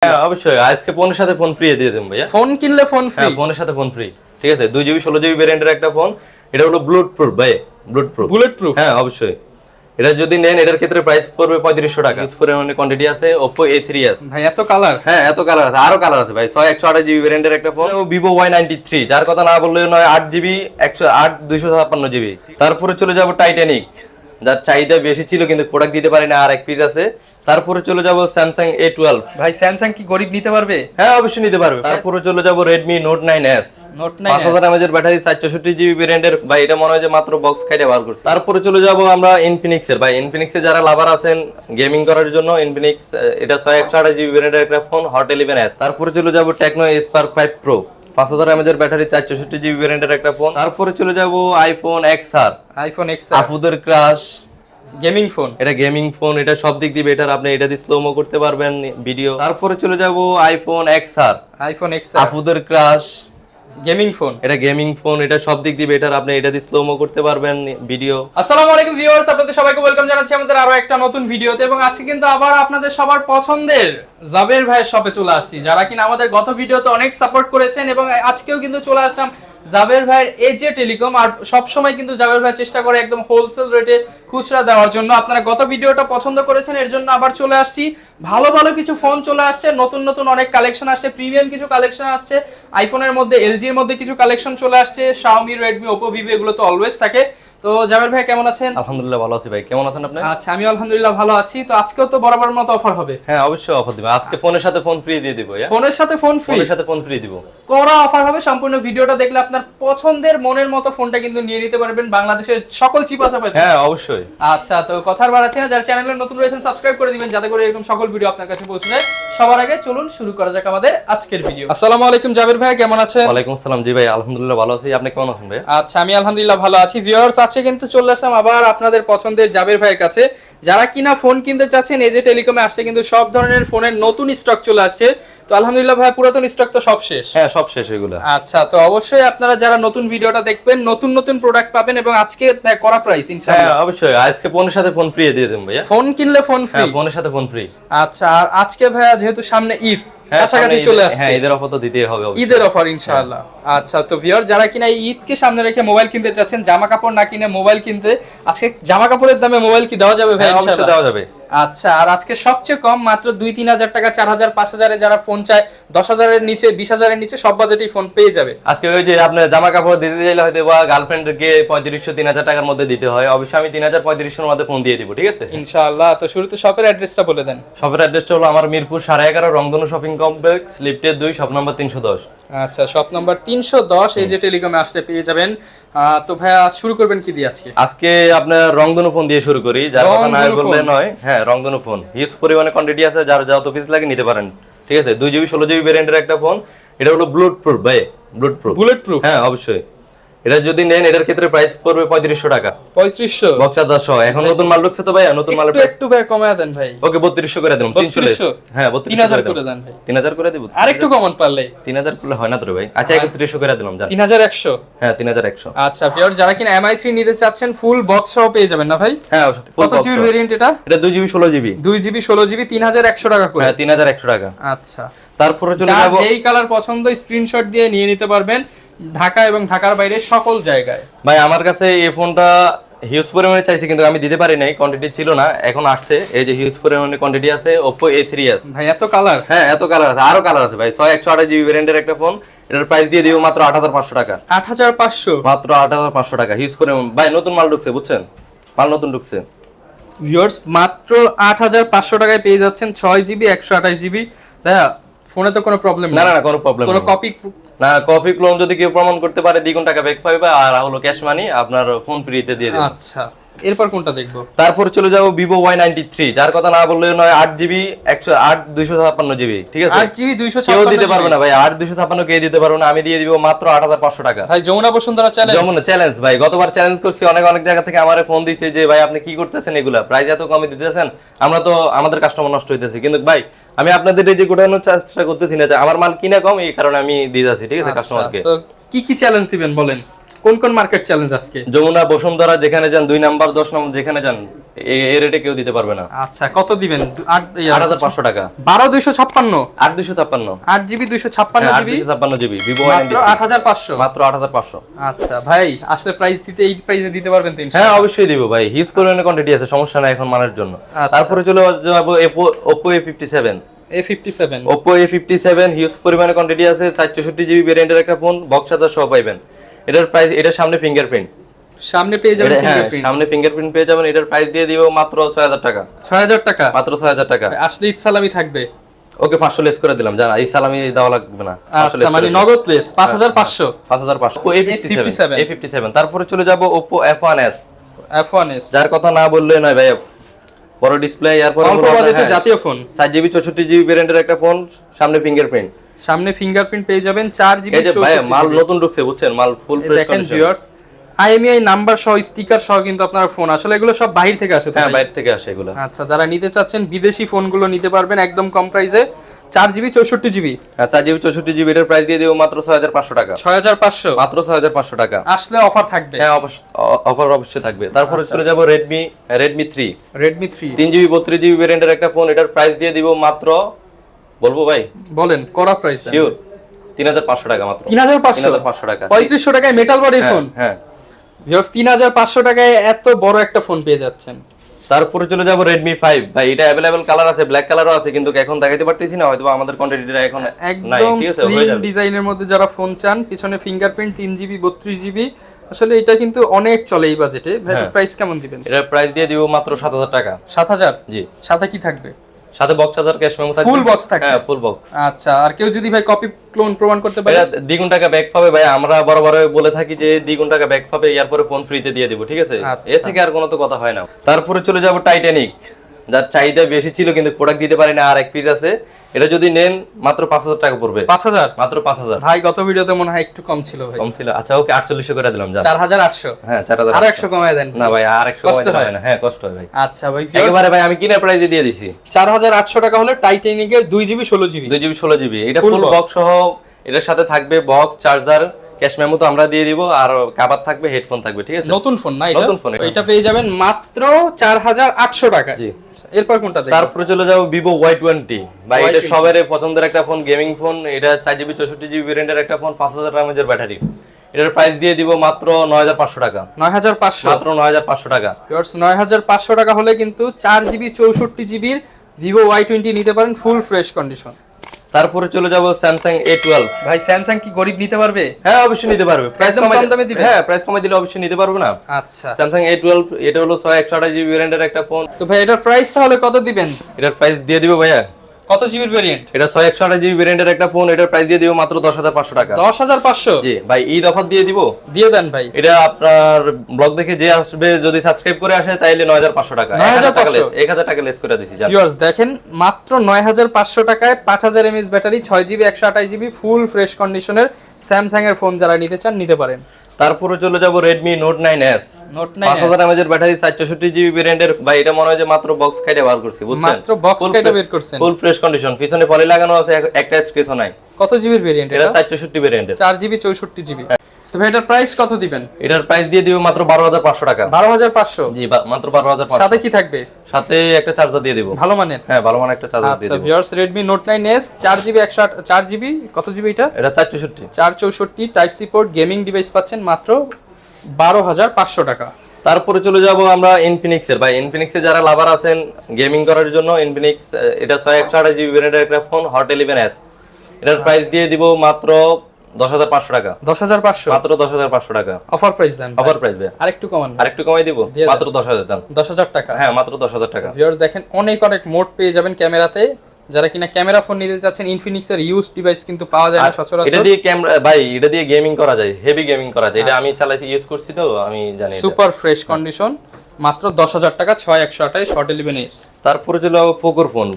হ্যাঁ অবশ্যই আজকে ফোনের সাথে ফোন ফ্রি দিয়ে দেবো ভাইয়া। ফোন কিনলে ফোন ফ্রি? হ্যাঁ ফোনের সাথে ফোন ফ্রি, ঠিক আছে। 2 জিবি 16 জিবি ভ্যারিয়েন্টের একটা ফোন, এটা হলো ব্লুট প্রুফ ভাই, ব্লুট প্রুফ। Bullet proof? হ্যাঁ অবশ্যই। এটা যদি নেন এটার ক্ষেত্রে প্রাইস পড়বে 3500 টাকা। ইউজ করে অনেক কোয়ান্টিটি আছে Oppo A3s। ভাই এত কালার? হ্যাঁ এত কালার আছে, আরো কালার আছে ভাই। 128 জিবি ভ্যারিয়েন্টের একটা ফোন, Vivo Y93, যার কথা না বললেও নয়। 8 জিবি 108 256 জিবি। তারপরে চলে যাব টাইটানিক, যার চাহিদা বেশি ছিল কিন্তু প্রোডাক্ট দিতে পারি না, আর এক পিস আছে। তারপরে চলে যাব স্যামসাং A12। ভাই স্যামসাং কি গরিব নিতে পারবে? হ্যাঁ অবশ্যই নিতে পারবে। তারপরে চলে যাব Redmi Note 9s, note 9 5000 mAh এর ব্যাটারি, 464 জিবি ভ্যারিয়েন্টের ভাই। এটা মনে হয় যে মাত্র বক্স খাইতে বার করছে। তারপরে চলে যাব আমরা Infinix এর ভাই। Infinix এর যারা লাভার আছেন গেমিং করার জন্য, Infinix এটা 128 জিবি ভ্যারিয়েন্টের একটা ফোন, Hot 11s। তারপরে চলে যাব Tecno Spark 5 Pro, 5000 mAh এর ব্যাটারি, 464 জিবি ভ্যারিয়েন্টের একটা ফোন। তারপরে চলে যাব iPhone XR, আইফোন এক্স আপুদের ক্রাশ গেমিং ফোন। এটা গেমিং ফোন, এটা সব দিক দিয়ে বেটার। আপনি এটা দিয়ে স্লোমো করতে পারবেন ভিডিও। তারপরে চলে যাব আইফোন XR, আইফোন এক্স আপুদের ক্রাশ গেমিং ফোন। এটা গেমিং ফোন, এটা সব দিক দিয়ে বেটার। আপনি এটা দিয়ে স্লোমো করতে পারবেন ভিডিও। আসসালামু আলাইকুম ভিউয়ার্স, আপনাদের সবাইকে ওয়েলকাম জানাচ্ছি আমাদের আরো একটা নতুন ভিডিওতে। এবং আজকে কিন্তু আবার আপনাদের সবার পছন্দের জাবের ভাইয়ের শপে চলে আসছি, যারা কিনা আমাদের গত ভিডিওতে অনেক সাপোর্ট করেছেন। এবং আজকেও কিন্তু চলে আসলাম জাবের ভাইয়ের এজে টেলিকম। আর সবসময় কিন্তু জাবের ভাই চেষ্টা করে একদম হোলসেল রেটে খুচরা দেওয়ার জন্য। আপনারা গত ভিডিওটা পছন্দ করেছেন, এর জন্য আবার চলে আসছি। ভালো ভালো কিছু ফোন চলে আসছে, নতুন নতুন অনেক কালেকশন আসছে, প্রিমিয়াম কিছু কালেকশন আসছে। আইফোনের মধ্যে এলজির মধ্যে কিছু কালেকশন চলে আসছে, Xiaomi, Redmi, Oppo, Vivo এগুলো তো অলওয়েজ থাকে। তো জাবের ভাই কেমন আছেন? আলহামদুলিল্লাহ ভালো আছি ভাই, কেমন আছেন আপনি? আচ্ছা আমি আলহামদুলিল্লাহ ভালো আছি। তো আজকেও তো বরাবর মতো অফার হবে? হ্যাঁ অবশ্যই অফার দিব আজকে। ফোনের সাথে ফোন ফ্রি দিয়ে দিব। ফোনের সাথে ফোন ফ্রি? ফোনের সাথে ফোন ফ্রি দিব, করা অফার হবে। সম্পূর্ণ ভিডিওটা দেখলে আপনার পছন্দের মনের মতো ফোনটা কিন্তু নিয়ে নিতে পারবেন বাংলাদেশের সকল চিপাচাপাতে। হ্যাঁ অবশ্যই। আচ্ছা তো কথার বার আছে না, যারা চ্যানেলে নতুন রয়েছেন সাবস্ক্রাইব করে দিবেন, যাতে করে এরকম সকল ভিডিও আপনার কাছে পৌঁছে যায় সবার আগে। চলুন শুরু করা যাক আমাদের আজকের ভিডিও। আসসালামু আলাইকুম জাবির ভাই, কেমন আছেন? ওয়ালাইকুম আসসালাম। জি ভাই আলহামদুলিল্লাহ ভালো আছি, আপনি কেমন আছেন ভাই? আচ্ছা আমি আলহামদুলিল্লাহ ভালো আছি। ভিউয়ার্স আজকে কিন্তু চলে আসলাম আবার আপনাদের পছন্দের জাবির ভাইয়ের কাছে। যারা কিনা ফোন কিনতে চাচ্ছেন, এজে টেলিকমে আসছে কিন্তু সব ধরনের ফোনের নতুন স্টক চলে আসছে। তো আলহামদুলিল্লাহ ভাই পুরাতন স্টক তো সব শেষ? হ্যাঁ সব শেষ এগুলো। আচ্ছা তো অবশ্যই আপনারা যারা নতুন ভিডিওটা দেখবেন নতুন নতুন প্রোডাক্ট পাবেন। এবং আজকে ভাই করা প্রাইস হ্যাঁ ইনশাআল্লাহ? অবশ্যই আজকে ফোনের সাথে ফোন ফ্রি দিয়ে দেবো ভাইয়া। ফোন কিনলে ফোন ফ্রি? হ্যাঁ ফোনের সাথে ফোন ফ্রি। আচ্ছা আর আজকে ভাইয়া যেহেতু সামনে ঈদ কাছাকাছি চলে আসছে, হ্যাঁ ঈদের অফার তো দিতেই হবে অবশ্যই। ঈদের অফার ইনশাআল্লাহ। আচ্ছা তো ভিউয়ার যারা কিনা এই ঈদকে সামনে রেখে মোবাইল কিনতে চাচ্ছেন, জামা কাপড় না কিনে মোবাইল কিনতে, আজকে জামা কাপড়ের দামে মোবাইল কি দেওয়া যাবে ভাই? হ্যাঁ অবশ্যই দেওয়া যাবে। আচ্ছা আর আজকে সবচেয়ে কম মাত্র 2-3 হাজার টাকা, 4,000 5,000 যারা ফোন চায়, 10,000 এর নিচে 20,000 এর নিচে সব বাজেটেই ফোন পেয়ে যাবে। আজকে ওই যে আপনি জামা কাপড় দিতে চাইলে হয়তো বা গার্লফ্রেন্ডকে 3500-3000 টাকার মধ্যে দিতে হয়, অবশ্যই আমি 3000-3500 এর মধ্যে ফোন দিয়ে দিব, ঠিক আছে ইনশাআল্লাহ। তো শুরুতে শপের অ্যাড্রেসটা বলে দেন। শপের অ্যাড্রেসটা হলো আমার মিরপুর 11.5 রংধনু শপিং কমপ্লেক্স, লিফটের 2, শপ নাম্বার 310। আচ্ছা শপ নাম্বার 310 এজে টেলিকমে আসলে পেয়ে যাবেন। তো ভাইয়া শুরু করবেন কি দিয়ে আজকে? আজকে আপনার রংধনু ফোন দিয়ে শুরু করি, যার কথা না বললে নয়। হ্যাঁ রংধনু ফোন হিউজ পরিমাণে কোয়ান্টিটি আছে, যার যত পিস লাগে নিতে পারেন, ঠিক আছে। 2 জিবি 16 জিবি ভ্যারিয়েন্টের একটা ফোন, এটা হলো ব্লুট প্রুফ ভাই, ব্লুট প্রুফ। Bullet proof? হ্যাঁ অবশ্যই। এটা যদি নেন এটার ক্ষেত্রে প্রাইস পড়বে 3500 টাকা। 3500? বক্স চার্জার সহ। এখন নতুন মাল ঢুকছে তো ভাই, নতুন মালের একটু ভাই কমায় দেন ভাই। ওকে 3200 করে দিলাম। 3200? হ্যাঁ 3000 করে দেন ভাই। 3000 করে দিব। আরেকটু কমান পারলে? 3000 করলে হয় না তো রে ভাই। আচ্ছা 3100 করে দিলাম জান। 3100? হ্যাঁ 3100। আচ্ছা ভিউয়ার যারা কিনা MI3 নিতে চাচ্ছেন ফুল বক্স সহ পেয়ে যাবেন না ভাই? হ্যাঁ কত জিবি ভেরিয়েন্ট এটা? এটা 2 জিবি 16 জিবি। 2 জিবি 16 জিবি 3100 টাকা করে? হ্যাঁ 3100 টাকা। আচ্ছা তারপরে চলে যার যাব, যেই কালার পছন্দ স্ক্রিনশট দিয়ে নিয়ে নিতে পারবেন ঢাকা এবং ঢাকার বাইরে সকল জায়গায়। ভাই আমার কাছে এই ফোনটা হিউজ পরিমাণে চাইছি কিন্তু আমি দিতে পারি নাই, কোয়ান্টিটি ছিল না, এখন আসছে। এই যে হিউজ পরিমাণে কোয়ান্টিটি আছে Oppo A3s। ভাই এত কালার? হ্যাঁ এত কালার আছে, আরো কালার আছে ভাই। 128 জিবি ভ্যারিয়েন্টের একটা ফোন, এটার প্রাইস দিয়ে দিব মাত্র 8500 টাকা। 8500? মাত্র 8500 টাকা। হিউজ পরিমাণ ভাই, নতুন মাল ঢুকছে বুঝছেন, মাল নতুন ঢুকছে। ভিউয়ার্স মাত্র 8500 টাকায় পেয়ে যাচ্ছেন 6 জিবি 128 জিবি। ভাইয়া ফোনে তো কোনো প্রবলেম না না না কোনো প্রবলেম কোনো কপি না। কপি ক্লোন যদি কেউ প্রমাণ করতে পারে দ্বিগুণ টাকা ব্যাক পাবে, আর হলো ক্যাশ মানি আপনার ফোন ফ্রিতে দিয়ে দেব। আচ্ছা এরপর কোনটা দেখবো? তারপর চলে যাব Vivo Y93, যার কথা না বললেও নয়। 8 জিবি 108 256 জিবি, ঠিক আছে। 8 জিবি 256 কেউ দিতে পারবে না ভাই, 8 256 কে দিতে পারবে না। আমি দিয়ে দিব মাত্র 8500 টাকা। ভাই যমুনা বসুন্ধরা চ্যালেঞ্জ? যমুনা চ্যালেঞ্জ ভাই, গতবার চ্যালেঞ্জ করছি, অনেক অনেক জায়গা থেকে আমারে ফোন দিয়েছে যে ভাই আপনি কি করতেছেন, এগুলা প্রাইস এত কমে দিতেছেন, আমরা তো আমাদের কাস্টমার নষ্ট হইতেছে। কিন্তু ভাই আমি আপনাদের এই যে গোটানোর চেষ্টা করতেছি না, আমার মাল কিনা কম, এই কারণে আমি দিয়ে যাচ্ছি, ঠিক আছে কাস্টমারকে। তো কি কি চ্যালেঞ্জ দিবেন বলেন? কোন কোন মার্কেট চ্যালেঞ্জ আজকে? যমুনা বসুন্ধরা যেখানে যান 2 নাম্বার 10 নম্বর যেখানে যান এই রেটে কেউ দিতে পারবে না। আচ্ছা কত দিবেন? 8500 টাকা। 12256 8256 8GB 256 জিবি 8256 জিবি ভিভো মাত্র 8500 মাত্র 8500। আচ্ছা ভাই আসলে প্রাইস দিতে এই প্রাইসে দিতে পারবেন তো হ্যাঁ অবশ্যই দিব ভাই, হিউজ পরিমাণে কোয়ান্টিটি আছে, সমস্যা নাই এখন মানের জন্য। আচ্ছা। তারপরে চলে যাব Oppo A57। A57 Oppo A57 huge পরিমাণে কোয়ান্টিটি আছে, 464 জিবি ভেরিয়েন্টের একটা ফোন, বক্স চার্জার সহ পাইবেন। এটার প্রাইস, এটা সামনে ফিঙ্গারপ্রিন্ট, সামনে পেয়ে যাবেন ফিঙ্গারপ্রিন্ট, সামনে ফিঙ্গারপ্রিন্ট পেয়ে যাবেন। এটার প্রাইস দিয়ে দিব মাত্র 6000 টাকা। 6000 টাকা মাত্র 6000 টাকা। আসলে ঈদ সালামি থাকবে। ওকে 500 লেস করে দিলাম, জানা এই সালামি দেওয়া লাগবে না। আচ্ছা মানে নগদ লেস 5500। 5500 Oppo A57। তারপরে চলে যাব Oppo F1s। F1s যার কথা না বললে নয় ভাই, বড় ডিসপ্লে, এরপর অল্প বাজেটে জাতীয় ফোন, 4GB 64GB ভেরিয়েন্টের একটা ফোন, সামনে ফিঙ্গারপ্রিন্ট, সামনে ফিঙ্গারপ্রিন্ট পেয়ে যাবেন, 4GB এই যে ভাই মাল নতুন ঢুকছে বুঝছেন, মাল ফুল ফ্রেশ দেখেন কন্ডিশন। ভিউয়ার্স IMEI নাম্বার সহ স্টিকার সহ কিন্তু আপনার ফোন, আসলে এগুলো সব বাইরে থেকে আসে তো হ্যাঁ ভাই? বাইরে থেকে আসে এগুলো। আচ্ছা যারা নিতে চাচ্ছেন বিদেশি ফোনগুলো নিতে পারবেন একদম কম প্রাইসে, 4GB 64GB। হ্যাঁ 4GB 64GB এর প্রাইস দিয়ে দেব মাত্র 6500 টাকা। 6500 মাত্র 6500 টাকা। আসলে অফার থাকবে। হ্যাঁ অফার অবশ্যই থাকবে। তারপরে চলে যাব Redmi 3। Redmi 3 3GB 32GB ভেরিয়েন্টের একটা ফোন, এটার প্রাইস দিয়ে দিব মাত্র, বলবো ভাই? বলেন করা প্রাইস দেন। শিওর 3500 টাকা মাত্র। 3500 টাকা। 3500 টাকায় মেটাল বডির ফোন। হ্যাঁ ভিউয়ার্স 3500 টাকায় এত বড় একটা ফোন পেয়ে যাচ্ছেন। তারপরে চলে যাব Redmi 5। ভাই এটা अवेलेबल কালার আছে, ব্ল্যাক কালারও আছে, কিন্তু এখন দেখাইতে পারতেছি না, হয়তো আমাদের কোয়ান্টিটিটা এখন নাই। একদম ঠিক আছে, হয়ে স্লিম যাবে। ডিজাইনের মধ্যে যারা ফোন চান, পিছনে ফিঙ্গারপ্রিন্ট, 3GB 32GB, আসলে এটা কিন্তু অনেক চলে এই বাজেটে। ভাই প্রাইস কেমন দিবেন? এটার প্রাইস দিয়ে দিব মাত্র 7000 টাকা। 7000 জি। সাথে কি থাকবে? সাথে বক্স চার্জার, ক্যাশ মেমো থাকবে। ফুল বক্স থাকবে? হ্যাঁ ফুল বক্স। আচ্ছা আর কেউ যদি ভাই কপি ক্লোন প্রমাণ করতে পারে? এটা দ্বিগুণ টাকা ব্যাক পাবে ভাই, আমরা বরাবর বলে থাকি যে দ্বিগুণ টাকা ব্যাক পাবে, এরপরে ফোন ফ্রিতে দিয়ে দিব, ঠিক আছে? আচ্ছা। এর থেকে আর কোনো তো কথা হয় না। তারপরে চলে যাব টাইটানিক, যার চাহিদা বেশি ছিল কিন্তু প্রোডাক্ট দিতে পারি না, আর এক পিস আছে। এটা যদি নেন মাত্র 5000 টাকা পড়বে। 5000 মাত্র 5000। ভাই গত ভিডিওতে মনে হয় একটু কম ছিল ভাই। কম ছিল? আচ্ছা ওকে 4800 করে দিলাম, জান 4800। হ্যাঁ 4000 আর 100 কমায় দেন। না ভাই আর 100 কষ্ট কমাই হয় না। হ্যাঁ কষ্ট হয় ভাই। আচ্ছা ভাই একেবারে ভাই আমি কিনার প্রাইসে দিয়ে দিছি। 4800 টাকা হলে টাইটানিকের 2GB 16GB। 2GB 16GB এটা Full ফুল box। বক্স সহ, এটার সাথে থাকবে বক্স, চার্জার, ক্যাশ মেমো তো আমরা দিয়ে দিব, আর কভার থাকবে, হেডফোন থাকবে, ঠিক আছে? নতুন ফোন না এটা? নতুন ফোন এটা পেয়ে যাবেন মাত্র 4800 টাকা। জি। এরপর কোনটা দেখবেন? তারপরে চলে যাব Vivo Y20। ভাই এটা সবার পছন্দের একটা ফোন, গেমিং ফোন। এটা 4GB 64GB ভেরিয়েন্টের একটা ফোন, 5000 mAh ব্যাটারি। এটার প্রাইস দিয়ে দিব মাত্র 9500 টাকা। 9500 মাত্র 9500 টাকা। ভিউয়ার্স 9500 টাকা হলে কিন্তু 4GB 64GB Vivo Y20 নিতে পারেন, ফুল ফ্রেশ কন্ডিশন। তারপরে চলে যাব Samsung A12। ভাই স্যামসাং কি গরিব নিতে পারবে? হ্যাঁ অবশ্যই নিতে পারবে, প্রাইস একদম কম দামে দিবে? হ্যাঁ প্রাইস কমাই দিলে অবশ্যই নিতে পারবে না। আচ্ছা Samsung A12 এটা হলো 128GB ভেরিয়েন্টের একটা ফোন। তো ভাই এটার প্রাইস তাহলে কত দিবেন? এটার প্রাইস দিয়ে দিব ভাইয়া, কত জিবির ভেরিয়েন্ট? এটা 128GB ভেরিয়েন্টের একটা ফোন, এটার প্রাইস দিয়ে দিব মাত্র 10500 টাকা। 10500? জি ভাই ঈদ অফার দিয়ে দিব। দিয়ে দেন ভাই। এটা আপনার ব্লগ দেখে যে আসবে, যদি সাবস্ক্রাইব করে আসে তাইলে 9500 টাকা। 1000 টাকা লেস করে দিছি। ভিউয়ার্স দেখেন মাত্র 9500 টাকায় 5000 mAh battery, 6GB 128GB full fresh কন্ডিশনের স্যামসাং এর ফোন যারা নিতে চান নিতে পারেন। তারপরে চলে যাব Redmi Note 9s। Note 9s 5000 mAh battery, 464GB ভেরিয়েন্টের। ভাই এটা মনে হয় যে মাত্র বক্স কাইটা বার করছি, বুঝছেন? মাত্র বক্স কাইটা বের করছেন। ফুল ফ্রেশ কন্ডিশন, পিছনে পলি লাগানো আছে, একটা স্ক্র্যাচও নাই। কত জিবির ভেরিয়েন্ট এটা এটা? 464 ভেরিয়েন্টের, 4GB 64GB। তো ভাই এটার প্রাইস কত দিবেন? এটার প্রাইস দিয়ে দিব মাত্র 12500 টাকা। 12500? জি মাত্র 12500। সাথে কি থাকবে? সাথে একটা চার্জার দিয়ে দিব, ভালো মানের? হ্যাঁ ভালো মানের একটা চার্জার দিয়ে আচ্ছা দিব। Viewers Redmi Note 9s 4GB 4GB কত জিবি এটা? এটা 464। 464 type C port gaming device পাচ্ছেন মাত্র 12500 টাকা। তারপরে চলে যাব আমরা Infinix এর। ভাই Infinix এর যারা লাভার আছেন গেমিং করার জন্য, Infinix এটা 128GB ভেরিয়েন্টের একটা ফোন, Hot 11s। এটার প্রাইস দিয়ে দিব মাত্র 10500 টাকা। 10500? মাত্র 10500 টাকা অফার প্রাইস দেন। অফার প্রাইস ভাই। আরেকটু কমান। আরেকটু কমাই দিব, দিয়ে দেন। মাত্র 10000 দাম। 10000 টাকা? হ্যাঁ মাত্র 10000 টাকা। ভিউয়ার্স দেখেন অনেক মোড পেয়ে যাবেন ক্যামেরাতে, যারা কিনা ক্যামেরা ফোন নিতে যাচ্ছেন। Infinix এর ইউজ ডিভাইস কিন্তু পাওয়া যায় না সচরাচর। এটা দিয়ে ক্যামেরা ভাই, এটা দিয়ে গেমিং করা যায়, হেভি গেমিং করা যায়। এটা আমি চালাইছি, ইউজ করছি তো আমি জানি। সুপার ফ্রেশ কন্ডিশন, মাত্র 10000 টাকা, 6128 Hot 11s। তারপরে চলে যাব পোকোর ফোন,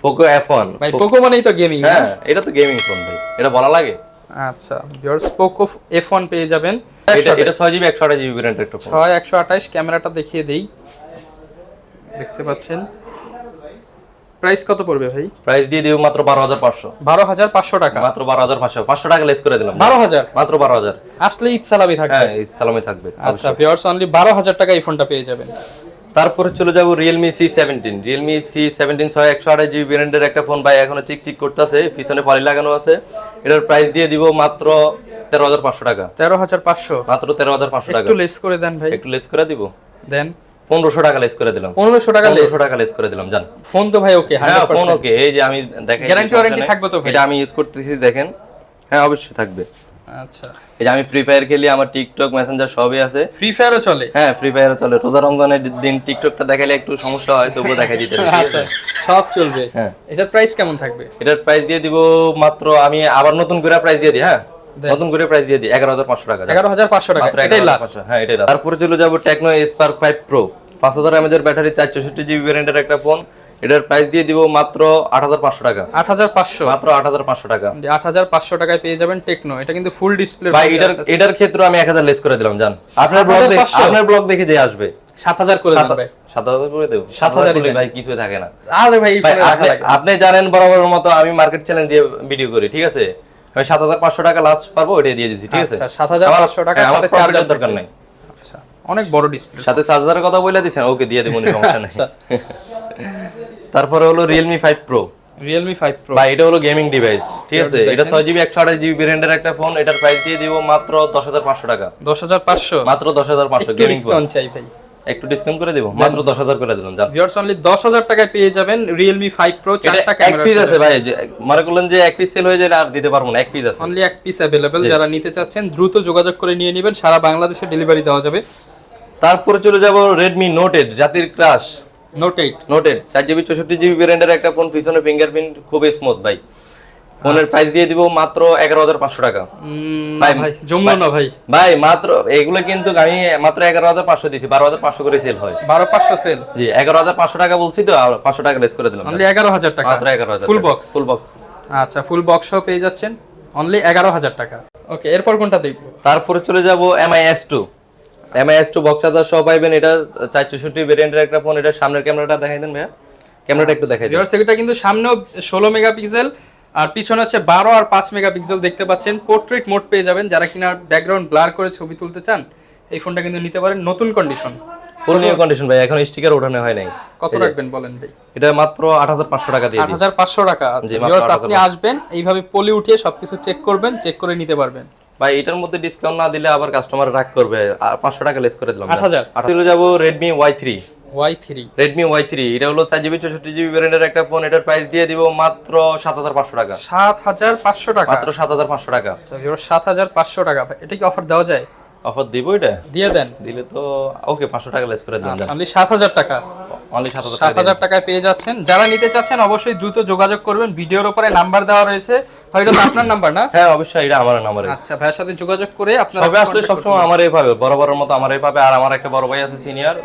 Poco F1। ভাই পোকো মানেই তো গেমিং। হ্যাঁ এটা তো গেমিং ফোন ভাই, এটা বলা লাগে। আচ্ছা ভিউয়ার্স Poco F1 পেয়ে যাবেন। এটা 6GB 128GB ভেরিয়েন্টের একটা ফোন। 6128 ক্যামেরাটা দেখিয়ে দেই, দেখতে পাচ্ছেন। প্রাইস কত পড়বে ভাই? প্রাইস দিয়ে দিব মাত্র 12500। 12500 টাকা? মাত্র 12500, 500 টাকা লেস করে দিলাম। 12000? মাত্র 12000। আসলে ঈদ সালামি থাকবে। হ্যাঁ ঈদ সালামি থাকবে। আচ্ছা ভিউয়ার্স অনলি 12000 টাকা এই ফোনটা পেয়ে যাবেন। তারপরে চলে যাব Realme C17 Realme C17 128GB ব্র্যান্ডের একটা ফোন ভাই, এখনো চিকচিক করতেছে, পিছনে পলি লাগানো আছে। এটার প্রাইস দিয়ে দিব মাত্র 13,500 টাকা। 13,500 মাত্র 13,500 টাকা। একটু লেস করে দেন ভাই। একটু লেস করে দিব, দেন 1500 টাকা লেস করে দিলাম। 1500 টাকা লেস। 1500 টাকা লেস করে দিলাম জান। ফোন তো ভাই ওকে 100%। ফোন ওকে, এই যে আমি দেখাই, গ্যারান্টি ওয়ারেন্টি থাকবে তো ভাই? এটা আমি ইউজ করতেছি দেখেন। হ্যাঁ অবশ্যই থাকবে। আচ্ছা, এই যে আমি ফ্রি ফায়ার খেলি, আমার টিকটক মেসেঞ্জার সবই আছে। ফ্রি ফায়ারও চলে? হ্যাঁ ফ্রি ফায়ারও চলে। রোজা রমজানের দিন টিকটকটা দেখাইলে একটু সমস্যা হয়, তবুও দেখাই দিতে হবে। আচ্ছা, সব চলবে। হ্যাঁ। এটার প্রাইস কেমন থাকবে? এটার প্রাইস দিয়ে দিব মাত্র, আমি আবার নতুন করে প্রাইস দিয়ে দিই। হ্যাঁ নতুন করে প্রাইস দিয়ে দিই 11,500 টাকা। 11,500 টাকা, এটাই লাস্ট। হ্যাঁ এটাই লাস্ট। তারপরে চলে যাব টেকনো স্পার্ক 5 প্রো 5000 mAh এর ব্যাটারি, 464GB ব্র্যান্ডের একটা ফোন। এটার প্রাইস দিয়ে দিব মাত্র 8,500 টাকা। 8,500? মাত্র 8,500 টাকা। 8,500 টাকায় পেয়ে যাবেন টেকনো। এটা কিন্তু ফুল ডিসপ্লে ভাই। এটার ক্ষেত্রে আমি 1000 লেস করে দিলাম জান। আপনার ব্লগ দেখে যে আসবে 7,000 করে দেন ভাই। 7,000 করে দেব। 7,000 বলে ভাই কিছু থাকে না। আরে ভাই আপনি জানেন বরাবরের মতো আমি মার্কেট চ্যালেঞ্জ দিয়ে ভিডিও করি, ঠিক আছে? আমি 7,500 টাকা লাস্ট পারবো, ওইটাই দিয়ে দিছি, ঠিক আছে? আচ্ছা, 7,500 টাকা সাথে চার্জার দরকার নাই। আচ্ছা, অনেক বড় ডিসপ্লে, সাথে চার্জারের কথা বলে দিছেন, ওকে দিয়ে দেব, কোনো সমস্যা নাই। তারপরে হলো Realme 5 Pro। Realme 5 Pro ভাই এটা হলো গেমিং ডিভাইস, ঠিক আছে? এটা 6GB 128GB ব্র্যান্ডের একটা ফোন। এটার প্রাইস দিয়ে দিব মাত্র 10,500 টাকা। 10,500? মাত্র 10,500 গেমিং ফোন। ডিসকাউন্ট চাই ভাই, একটু ডিসকাউন্ট করে দেব, মাত্র 10,000 করে দিলাম জান। ভিউয়ার্স অনলি 10,000 টাকায় পেয়ে যাবেন Realme 5 Pro। চারটা ক্যামেরা এক পিস আছে ভাই, মনে করলেন যে এক পিস সেল হয়ে যায় আর দিতে পারবো না, এক পিস আছে। অনলি এক পিস अवेलेबल। যারা নিতে চাচ্ছেন দ্রুত যোগাযোগ করে নিয়ে নেবেন, সারা বাংলাদেশে ডেলিভারি দেওয়া যাবে। তারপরে চলে যাব Redmi Note 8 জাতির ক্রাশ। Note 8 4GB 64GB ব্র্যান্ডের একটা ফোন, পিছনে ফিঙ্গারপ্রিন্ট, খুব স্মুথ ভাই। ফোনের প্রাইস দিয়ে দিব মাত্র 11,500 টাকা। ভাই জমলো না ভাই। ভাই মাত্র এগুলো কিন্তু আমি মাত্র 11,500 দিছি, 12,500 করে সেল হয়। 12,500 সেল? জি, 11,500 টাকা বলছি তো, আর 500 টাকা লেস করে দিলাম। অনলি 11,000 টাকা, মাত্র 11,000 ফুল বক্স। Full box. আচ্ছা, ফুল বক্স সহ পেয়ে যাচ্ছেন অনলি 11,000 টাকা। ওকে, এরপর কোনটা দেখব? তারপরে চলে যাব Mi S2 বক্স চার্জার সহ পাইবেন। এটা 464 ভেরিয়েন্টের একটা ফোন। এটা সামনের ক্যামেরাটা দেখাই দেন ভাইয়া, ক্যামেরাটা একটু দেখাই দেন। ভিউয়ার্স এটা কিন্তু সামনেও 16 মেগাপিক্সেল আর পিছনে হচ্ছে 12 আর 5 মেগাপিক্সেল দেখতে পাচ্ছেন। পোর্ট্রেট মোড পেয়ে যাবেন। যারা কিনা ব্যাকগ্রাউন্ড ব্লার করে ছবি তুলতে চান এই ফোনটা কিন্তু নিতে পারেন। নতুন কন্ডিশন, ফুল নিউ কন্ডিশন ভাই, এখন স্টিকার ওঠানো হয় নাই। কত রাখবেন বলেন ভাই? এটা মাত্র 8,500 টাকা দিয়ে দিই। 8,500 টাকা। ভিউয়ার্স আপনি আসবেন, এইভাবে পলি উঠিয়ে সবকিছু চেক করবেন, চেক করে নিতে পারবেন। ভাই এটার মধ্যে ডিসকাউন্ট না দিলে আবার কাস্টমার রাগ করবে, আর 500 টাকা লেস করে দিলাম। 8,000 চলে যাব Redmi Y3। Redmi Y3 এটা হলো 4GB 64GB ব্র্যান্ডের একটা ফোন। এটার প্রাইস দিয়ে দিব মাত্র 7,500 টাকা। 7,500 টাকা? মাত্র 7,500 টাকা। আচ্ছা ভিউয়ার্স 7,500 টাকা। ভাই এটা কি অফার দেওয়া যায়? অফার দিব, এটা দিয়ে দেন। দিলে তো ওকে 500 টাকা লেস করে দিলাম। অনলি 7,000 টাকা। অনলি 7,000 টাকা। 7,000 টাকায় পেয়ে যাচ্ছেন। যারা নিতে চাচ্ছেন অবশ্যই দ্রুত যোগাযোগ করবেন। ভিডিওর উপরে নাম্বার দেওয়া রয়েছে। ভাই এটা তো আপনার নাম্বার না? হ্যাঁ অবশ্যই, এটা আমার নাম্বার। আচ্ছা, ভাইয়ের সাথে যোগাযোগ করে আপনারা সবাই আসলে সবসময় আমারই পাবে, বরাবরের মতো আমারই পাবে। আর আমার একটা বড় ভাই আছে সিনিয়র,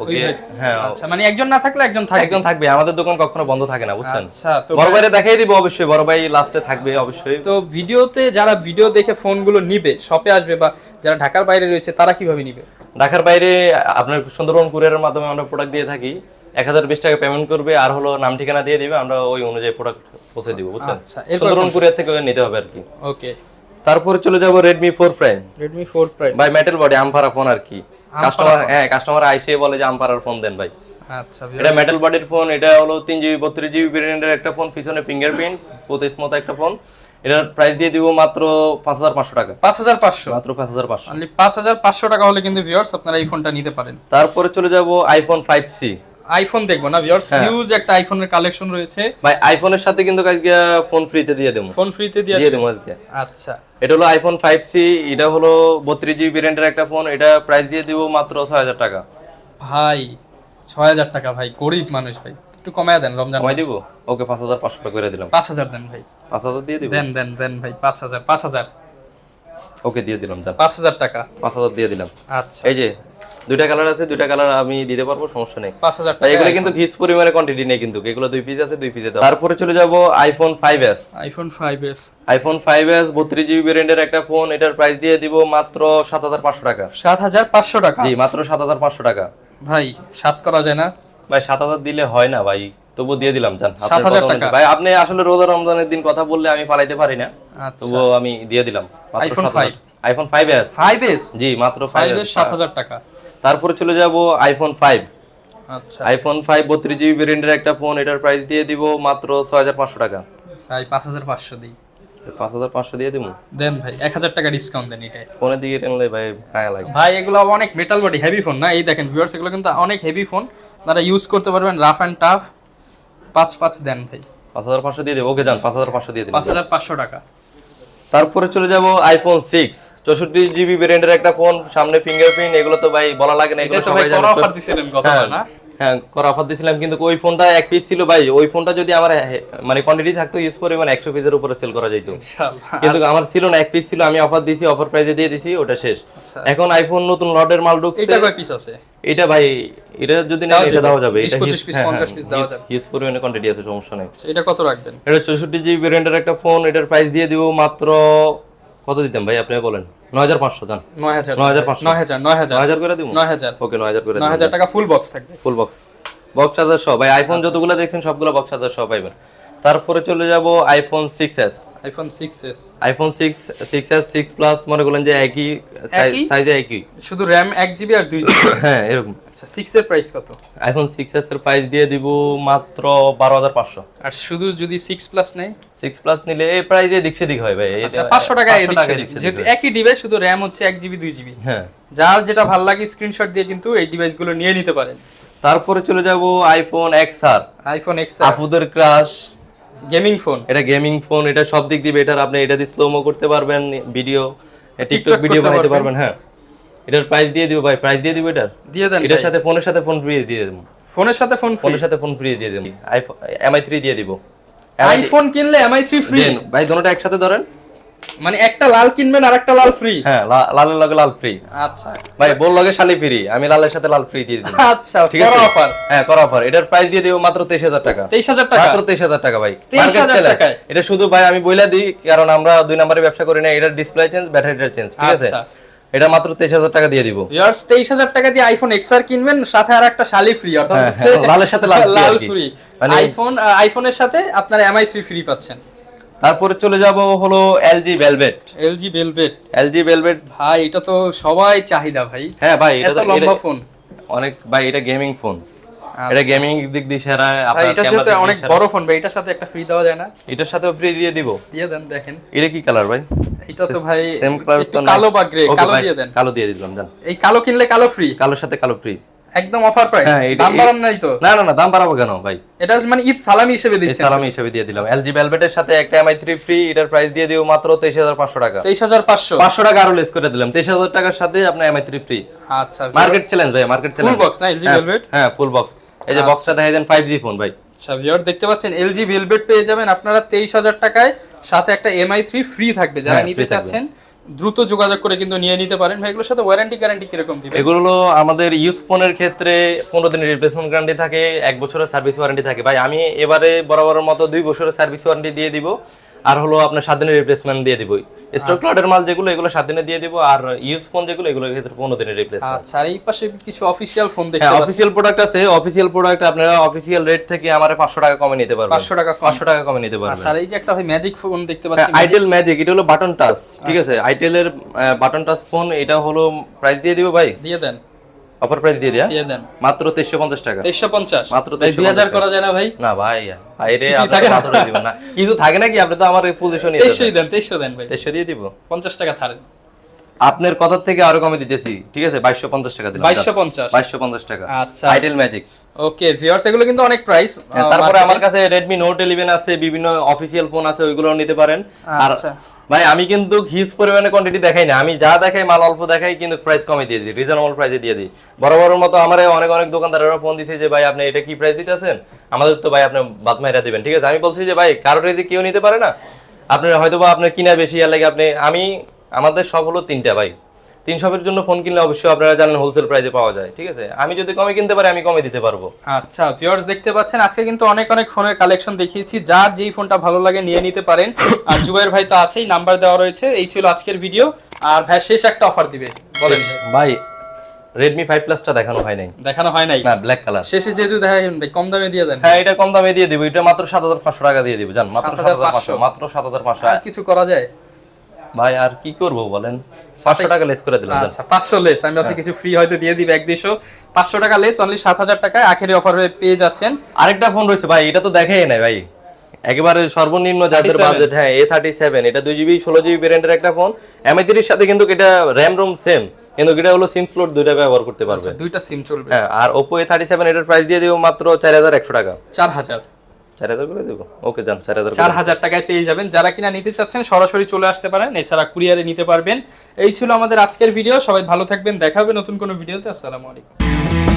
ওকে। হ্যাঁ আচ্ছা, মানে একজন না থাকলে একজন থাকবে? একজন থাকবে। আমাদের দোকান কখনো বন্ধ থাকে না, বুঝছেন? আচ্ছা, তো বড় ভাইরে দেখাই দিব অবশ্যই, বড় ভাই লাস্টে থাকবে অবশ্যই। তো ভিডিওতে যারা ভিডিও দেখে ফোনগুলো নিবে, শপে আসবে, বা যারা ঢাকার বাইরে রয়েছে তারা কিভাবে নিবে? ঢাকার বাইরে আপনার সুন্দরবন কুরিয়ারের মাধ্যমে আমরা প্রোডাক্ট দিয়ে থাকি। 1020 টাকা পেমেন্ট করবে, আর হলো নাম ঠিকানা দিয়ে দিবে, আমরা ওই অনুযায়ী প্রোডাক্ট পৌঁছে দিব, বুঝছেন? আচ্ছা, সুন্দরবন কুরিয়ার থেকে নিতে হবে আর কি। ওকে। তারপরে চলে যাব Redmi 4 Prime। Redmi 4 Prime ভাই মেটাল বডি, আমপারা ফোন আর কি। কাস্টমার আইসে বলে যে আমপারার ফোন দেন ভাই। আচ্ছা, এটা মেটাল বডির ফোন। এটা হলো 3GB 32GB ভেরিয়েন্টের একটা ফোন, পিছনে ফিঙ্গারপ্রিন্ট, ফুল স্মুথ একটা ফোন। এটার প্রাইস দিয়ে দিব মাত্র 5,500 টাকা। 5,500? মাত্র 5,500। অনলি 5,500 টাকা হলে কিন্তু ভিউয়ার্স আপনারা এই ফোনটা নিতে পারেন। তারপরে চলে যাব iPhone 5C। আইফোন দেখবো না ভিউয়ার্স, হিউজ একটা আইফোনের কালেকশন রয়েছে ভাই। আইফোনের সাথে কিন্তু আজকে ফোন ফ্রিতে দিয়ে দেবো। ফোন ফ্রিতে দিয়ে দেবো আজকে। আচ্ছা, এটা হলো iPhone 5C। এটা হলো 32GB ভেরিয়েন্টের একটা ফোন। এটা প্রাইস দিয়ে দিব মাত্র 6,000 টাকা। ভাই 6,000 টাকা? ভাই গরিব মানুষ ভাই, একটু কমায় দেন। রমজান কমাই দিব, ওকে 5,500 টাকা করে দিলাম। 5,000 দেন ভাই। 5,000 দিয়ে দিব। দেন দেন দেন ভাই, 5,000 ওকে দিয়ে দিলাম। 5,000 টাকা। 5,000 দিয়ে দিলাম। আচ্ছা, এই যে দুইটা কালার আছে, দুইটা কালার আমি দিতে পারবো, সমস্যা নেই। 5,000 টাকা। এগুলো কিন্তু হিউজ পরিমাণে কোয়ান্টিটি নেই, কিন্তু এগুলো 2 পিস আছে, 2 পিসে দাও। তারপরে চলে যাব iPhone 5s। iPhone 5s 32GB ভেরিয়েন্টের একটা ফোন। এটার প্রাইস দিয়ে দিব মাত্র 7,500 টাকা। 7,500 টাকা? জি, মাত্র 7,500 টাকা। ভাই 7 করা যায় না? ভাই 7,000 দিলে হয় না ভাই, তবু দিয়ে দিলাম জান। 7,000 টাকা? ভাই আপনি আসলে রোজা রমজানের দিন কথা বললে আমি পালাইতে পারি না, আচ্ছা, তবু আমি দিয়ে দিলাম। iPhone 5? iPhone 5s। 5s? জি, মাত্র 5s 7,000 টাকা। তারপরে চলে যাব iPhone 5। আচ্ছা আইফোন 5 32GB ভেরিয়েন্টের একটা ফোন, এটার প্রাইস দিয়ে দিব মাত্র 6500 টাকা। ভাই 5500 দিই। 5500 দিয়ে দিব দেন ভাই 1000 টাকা ডিসকাউন্ট দেন এটাই। ফোনের দিকে টেনলে ভাই গায়ে লাগে ভাই এগুলো অনেক মেটাল বডি হেভি ফোন না, এই দেখেন ভিউয়ার্স এগুলো কিন্তু অনেক হেভি ফোন, আপনারা ইউজ করতে পারবেন রাফ এন্ড টাফ। 5 দেন ভাই। 5500 দিয়ে দিব। ওকে যান 5500 দিয়ে দিন। 5500 টাকা। তারপরে চলে যাব আইফোন 6 64GB ভেরিয়েন্টের একটা ফোন, সামনে ফিঙ্গারপ্রিন্ট, এগুলো তো ভাই বলা লাগে না, এগুলো এটা তো ভাই সবাই জানে। করা অফার দিছিলেন কতবার না? হ্যাঁ করা অফার দিছিলাম, কিন্তু ওই ফোনটা এক পিস ছিল ভাই। ওই ফোনটা যদি আমার মানে কোয়ান্টিটি থাকতো ইউজ করে মানে 100 পিসের উপরে সেল করা যেত, ইনশাআল্লাহ। কিন্তু আমার ছিল না, এক পিস ছিল, আমি অফার দিছি, অফার প্রাইসে দিয়ে দিছি, ওটা শেষ। আচ্ছা। এখন আইফোন নতুন লটের মাল ঢুকছে। এটা কয় পিস আছে? এটা ভাই এটা যদি না এটা দেওয়া যাবে, এটা 25 পিস 50 পিস দেওয়া যাবে, ইউজ পরিমাণে কোয়ান্টিটি আছে, সমস্যা নেই। এটা কত রাখবেন? এটা 64GB ভেরিয়েন্টের একটা ফোন, এটার প্রাইস দিয়ে দিব মাত্র কত দিতেন ভাই আপনি বলেন? 9500 জান। 9000 9000 করে দিব। 9000 ওকে 9000 করে দিব। 9000 টাকা ফুল বক্স থাকবে। ফুল বক্স চার্জার সহ ভাই। আইফোন যতগুলো দেখছেন সবগুলো বক্স চার্জার সহ পাইবেন। তারপরে চলে যাব iPhone 6s। IPhone 6s। IPhone 6s 6 plus মনে করলেন যে একই সাইজে একই, শুধু র‍্যাম 1GB আর 2GB। হ্যাঁ এরকম। আচ্ছা 6 এর প্রাইস কত? আইফোন 6s এর প্রাইস দিয়ে দিব মাত্র 12500। আর শুধু যদি 6 প্লাস নেই? 6 প্লাস নিলে এই প্রাইসে দিক সেদিক হয় ভাই। আচ্ছা 500 টাকা এদিক সেদিক, যেহেতু একই ডিভাইস, শুধু র‍্যাম হচ্ছে 1GB 2GB। হ্যাঁ যার যেটা ভালো লাগে স্ক্রিনশট দিয়ে কিন্তু এই ডিভাইসগুলো নিয়ে নিতে পারেন। তারপরে চলে যাব আইফোন XR। আইফোন XR আপুদের ক্রাশ গেমিং ফোন। এটা গেমিং ফোন, এটা সব দিক দিয়ে বেটার। আপনি এটা দিয়ে স্লোমো করতে পারবেন, ভিডিও টিকটক ভিডিও বানাতে পারবেন। হ্যাঁ এটার প্রাইস দিয়ে দিব ভাই, প্রাইস দিয়ে দিব এটার দিয়ে দেন। এটার সাথে ফোনের সাথে ফোন ফ্রি দিয়ে দেব। ফোনের সাথে ফোন ফ্রি? ফোনের সাথে ফোন ফ্রি দিয়ে দেব। আইফোন MI3 দিয়ে দিব। আইফোন কিনলে MI3 ফ্রি দেন ভাই, দুটোটা একসাথে ধরেন, মানে একটা লাল কিনবেন আর একটা লাল ফ্রি? হ্যাঁ লালের লগে লাল ফ্রি। আচ্ছা ভাই বোল লগে শালি ফ্রি, আমি লালের সাথে লাল ফ্রি দিয়ে দিই। আচ্ছা ঠিক আছে করা অফার। হ্যাঁ করা অফার। এটার প্রাইস দিয়ে দিব মাত্র 23000 টাকা। 23000 টাকা? মাত্র 23000 টাকা ভাই। 23000 টাকায়? এটা শুধু ভাই আমি বইলা দিই, কারণ আমরা 2 নম্বরে ব্যবসা করি না। এটার ডিসপ্লে চেঞ্জ, ব্যাটারিটা চেঞ্জ, ঠিক আছে? আচ্ছা এটা মাত্র 23000 টাকা দিয়ে দিব। ভিউয়ার্স 23000 টাকা দিয়ে আইফোন XR কিনবেন, সাথে আর একটা শালি ফ্রি, অর্থাৎ হচ্ছে লালের সাথে লাল লাল আর কি। ফ্রি। মানে আইফোনের সাথে আপনারা MI3 ফ্রি পাচ্ছেন। তারপরে চলে যাব হলো LG Velvet। LG Velvet LG Velvet ভাই এটা তো সবাই চাহিদা ভাই। হ্যাঁ ভাই এটা এত তো লম্বা ফোন অনেক ভাই, এটা গেমিং ফোন। আচ্ছা। এটা গেমিং দিক দিয়ে সেরা। ভাই আপনার এটা যেহেতু অনেক বড় ফোন ভাই, এটার সাথে একটা ফ্রি দেওয়া যায় না? এটার সাথে ফ্রি দিয়ে দিব। দিয়ে দেন। দেখেন এটা কি কালার ভাই? এটা তো ভাই সেম কালার তো না, কালো বা গ্রে। কালো দিয়ে দেন। কালো দিয়ে দিলাম জান। এই কালো কিনলে কালো ফ্রি? কালোর সাথে কালো ফ্রি, একদম অফার প্রাইস। হ্যাঁ, দাম বাড়ান নাই তো? না না না, দাম বাড়াবো কেন ভাই? এটা মানে ঈদ সালামি হিসেবে এই দিচ্ছেন? সালামি হিসেবে দিয়ে দিলাম। LG Velvet এর সাথে একটা MI3 ফ্রি। এটার প্রাইস দিয়ে দিব মাত্র 23500 টাকা। 23500? 500 টাকা আরো লেস করে দিলাম। 23000 টাকার সাথে আপনার MI3 ফ্রি। আচ্ছা মার্কেট চ্যালেঞ্জ ভাই, মার্কেট চ্যালেঞ্জ। ফুল বক্স না LG Velvet? হ্যাঁ ফুল বক্স। এই যে বক্সটা দেখাই দেন, 5G ফোন ভাই। আচ্ছা ভিউয়ার দেখতে পাচ্ছেন LG Velvet পেয়ে যাবেন আপনারা 23000 টাকায়, সাথে একটা MI3 ফ্রি থাকবে। যারা হ্যাঁ, নিতে free থাকবে। চাচ্ছেন দ্রুত যোগাযোগ করে কিন্তু নিয়ে নিতে পারেন। ভাই এগুলোর সাথে ওয়ারেন্টি গ্যারান্টি কিরকম দিবেন? এগুলো আমাদের ইউজ ফোনের ক্ষেত্রে 15 দিনের রিপ্লেসমেন্ট গ্যারান্টি থাকে, 1 বছরের সার্ভিস ওয়ারেন্টি থাকে। ভাই আমি এবারে বরাবরের মতো 2 বছরের সার্ভিস ওয়ারেন্টি দিয়ে দিব, আর হলো আপনার 7 দিনের রিপ্লেসমেন্ট দিয়ে দিব। স্টক লটের মাল যেগুলো এগুলো 7 দিনে দিয়ে দিব, আর ইউজ ফোন যেগুলো এগুলোর ক্ষেত্রে 15 দিনের রিপ্লেসমেন্ট। আচ্ছা আর এই পাশে কিছু অফিশিয়াল ফোন দেখতে হ্যাঁ পাচ্ছি। অফিশিয়াল প্রোডাক্ট আছে। অফিশিয়াল প্রোডাক্ট আপনারা অফিশিয়াল রেট থেকে আমারে 500 টাকা কমে নিতে পারবেন। 500 টাকা কম? 500 টাকা কমে নিতে পারবেন। আচ্ছা আর এই যে একটা ভাই ম্যাজিক ফোন দেখতে পাচ্ছি, আইটেল ম্যাজিক, এটা হলো বাটন টাচ, ঠিক আছে? আইটেলের বাটন টাচ ফোন, এটা হলো প্রাইস দিয়ে দিব ভাই। দিয়ে দেন। অফার প্রাইস দিয়ে দিয়ে দেন মাত্র 2350 টাকা। 2350? মাত্র 2000 করা যায় না ভাই? না ভাই, বাইরে কিছু আপনি থাকে না? মাত্র দিবেন না। কিছু থাকে নাকি? আপনি তো আমার পজিশনই 2300 দেন। 2300 দেন ভাই। 2300 দিয়ে দিব। 50 টাকা ছাড়েন। আপনার কথা থেকে আরো কমে দিতেছি, ঠিক আছে? 2250 টাকা দিলাম। 2250? 2250 টাকা। আচ্ছা আইটেল ম্যাজিক। ওকে ভিউয়ার্স এগুলো কিন্তু অনেক প্রাইস। তারপরে আমার কাছে Redmi Note 11 আছে, বিভিন্ন অফিশিয়াল ফোন আছে, ওইগুলো নিতে পারেন। আর আচ্ছা ভাই আমি কিন্তু হিউজ পরিমাণে কোয়ান্টিটি দেখাই না, আমি যা দেখাই মাল অল্প দেখাই, কিন্তু প্রাইস কমে দিয়ে দিই, রিজনেবল প্রাইসে দিয়ে দিই। বরাবরের মতো আমার অনেক অনেক দোকানদারেরা ফোন দিছে যে ভাই আপনি এটা কি প্রাইস দিতেছেন, আমাদের তো ভাই আপনি বাদ মাইরা দিবেন, ঠিক আছে? আমি বলছি যে ভাই কারোর যদি কেউ নিতে পারে না, আপনার হয়তো বা আপনার কিনা বেশি আর লাগে আপনি, আমাদের সব হলো 3টা ভাই। 3 শপের জন্য ফোন কিনলে অবশ্যই আপনারা জানেন হোলসেল প্রাইসে পাওয়া যায়, ঠিক আছে? আমি যদি কমে কিনতে পারি আমি কমে দিতে পারবো। আচ্ছা ভিউয়ার্স দেখতে পাচ্ছেন আজকে কিন্তু অনেক অনেক ফোনের কালেকশন দেখিয়েছি, যার যেই ফোনটা ভালো লাগে নিয়ে নিতে পারেন। আর জুবাইর ভাই তো আছেই, নাম্বার দেওয়া রয়েছে। এই ছিল আজকের ভিডিও। আর ভাই শেষ একটা অফার দিবে, বলেন ভাই। Redmi 5 Plus-টা দেখানো হয় নাই। দেখানো হয় নাই? না, ব্ল্যাক কালার। শেষে যেহেতু দেখাবেন ভাই কম দামে দিয়ে দেন। হ্যাঁ এটা কম দামে দিয়ে দিব, এটা মাত্র 7500 টাকা দিয়ে দিব। জান মাত্র 7500, মাত্র 7500। আর কিছু করা যায়? ভাই আর কি করব বলেন, 500 টাকা লেস করে দিলাম। আচ্ছা 500 লেস, আমি ভাবছি কিছু ফ্রি হয়তো দিয়ে দিবে 1-200। 500 টাকা লেস, অনলি 7000 টাকায় আখেরি অফারে পেয়ে যাচ্ছেন। আরেকটা ফোন রয়েছে ভাই, এটা তো দেখাই নাই ভাই, একেবারে সর্বনিম্ন যাদের 37 বাজেট, হ্যাঁ A37, এটা 2GB 16GB ভেরিয়েন্টের একটা ফোন। Mi3 এর সাথে কিন্তু এটা RAM ROM সেম, কিন্তু এটা হলো সিম স্লট দুইটা ব্যবহার করতে পারবে। দুইটা সিম চলবে। হ্যাঁ, আর Oppo A37 এটার প্রাইস দিয়ে দিব মাত্র 4100 টাকা। 4000 করে দেব, ওকে জান 4000 4000 টাকায় পেয়ে যাবেন। যারা কিনা নিতে চাচ্ছেন সরাসরি চলে আসতে পারেন, এছাড়া কুরিয়ারে নিতে পারবেন। এই ছিল আমাদের আজকের ভিডিও, সবাই ভালো থাকবেন, দেখা হবে নতুন কোনো ভিডিওতে। আসসালামু আলাইকুম।